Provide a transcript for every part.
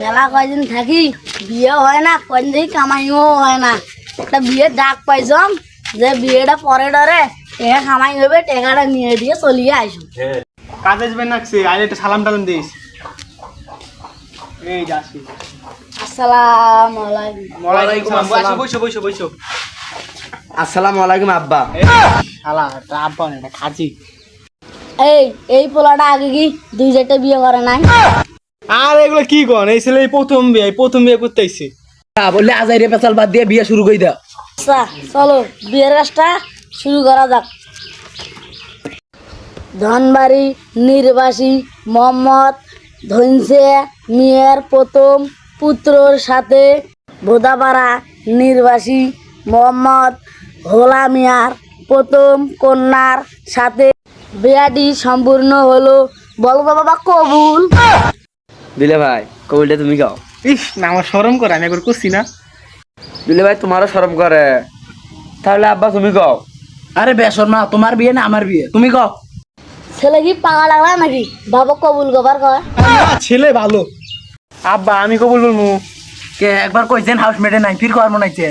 মেলা কয়দিন থাকি বিয়ে হয় না, কয়দিন থেকে কামাইও হয় না। একটা বিয়ের ডাক পাইছম যে বিয়েটা পরে ডরে টেকা কামাই হবে, টেকাটা নিয়ে দিয়ে চলিয়ে আসুন। কাজে যাবেন নাকছে আইলে একটা সালাম টালাম দিস। এই যাচ্ছি। আসসালামু আলাইকুম। ওয়ালাইকুম আসসালাম। বসো। আসসালামু আলাইকুম আব্বা। শালা এটা আব্বা না, এটা খাজি। এই পোলাটা আগে কি 2-4টা বিয়ে করে নাই? আর এগুলো কি কন? এই ছেলে প্রথম বিয়ে করতে আইছে। বললে আজাইরে পেছাল বাদ দিয়ে বিয়ে শুরু করে দাও। আচ্ছা চলো বিয়ের কাজটা শুরু করা যাক। ধনবাড়ি নির্বাসী মোহাম্মদ ধনসে মিয়ার প্রথম পুত্রর সাথে বোদাপাড়া নির্বাসী মোহাম্মদ হোলা মিয়ার প্রথম কন্যার সাথে বিয়াটি সম্পূর্ণ হলো। বলো তো বাবা কবুল। দিলে ভাই কবুলটা তুমি গাও। ইস না, আমার শরম করে, আমি একবার করছি না। দিলে ভাই তোমারও শরম করে, তাহলে আব্বা তুমি গাও। আরে বেসর মা, তোমার বিয়ে না আমার বিয়ে, তুমি গাও। ছেলে কি পাঙা লাগলা নাকি বাবা কবুল গবার কয়? ছেলে ভালো। আব্বা আমি কবুল বলবো। কে একবার কইছেন হাউসমেটে নাই, ফির কর মনে হইছে।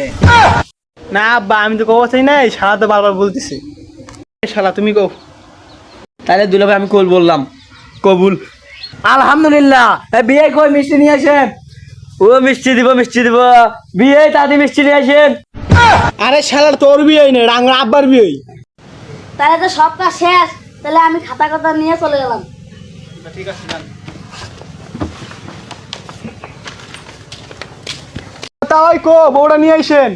না আব্বা আমি তো কব চাই নাই, শালা তো বারবার বলতেছে। শালা তুমি কও। তাহলে দিলে ভাই আমি কবুল বললাম। কবুল। আলহামদুলিল্লাহ। বিয়ে কই মিষ্টি নিয়ে আসেন। ও মিষ্টি দিব বিয়ে তাড়াতাড়ি মিষ্টি নিয়ে আসেন। আরে শালার তোর বিয়ে নেই, রাঙা আব্বার বিয়ে। তাহলে তো সব কাজ শেষ, তাহলে আমি খাতা নিয়ে চলে গেলাম। ঠিক আছে যান। তাই কো বউটা নিয়ে আইছেন।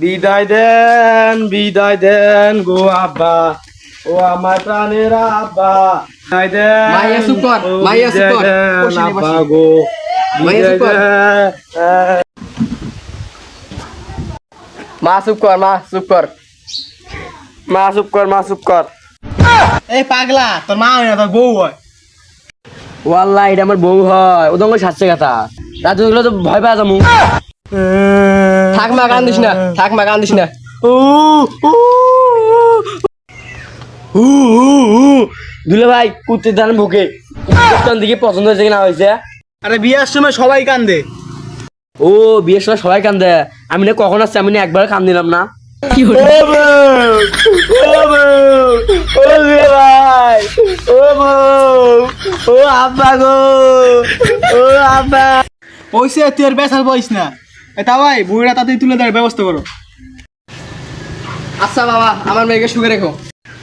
বিদায় দেন গো আব্বা, ও আমার প্রাণের আব্বা। বিদায় দেন। মাইয়া চুপ কর, মাইয়া চুপ কর। দেন আব্বা গো। মাইয়া চুপ কর। মা চুপ কর। এই পাগলা, তোর মা হয় না তোর বউ হয়। ওয়াল্লাহ এটা আমার বউ হয়, ওদঙ্গ সাজছে কথা। রাজু গুলো তো ভয় পাওয়া যাবো। থাক মা কান্দিস না। দুলে ভাই কুত্তির ধান বুকে দিকে পছন্দ হয়েছে কি না হয়েছে? আরে বিয়ার সময় সবাই কান্দে। ও বিয়ের সময় সবাই কান্দে, আমি না কখন আসছি, আমি না একবার কান দিলাম না। পয়সা তুই আর বেসার বইস না। তা ভাই বুড়িটা তাড়াতাড়ি তুলে দেওয়ার ব্যবস্থা করো। আচ্ছা বাবা, আমার মেয়েকে সুখে রেখো।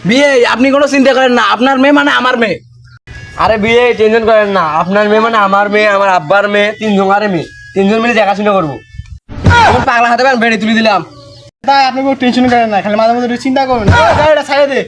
বিয়ে আপনি কোনো চিন্তা করেন না, আপনার মেয়ে মানে আমার মেয়ে। আরে বিয়ে টেনশন করেন না, আপনার মেয়ে মানে আমার মেয়ে, আমার আব্বার মেয়ে, তিনজনের মেয়ে, তিনজন মিলে দেখাশোনা করবো। আমার পাগলা হাতে বেড়ে তুলে দিলাম। তাই আপনি কোনো টেনশন করেন না, খালি মাঝে মধ্যে একটু চিন্তা করবেন। এটা ছাড়ে দে।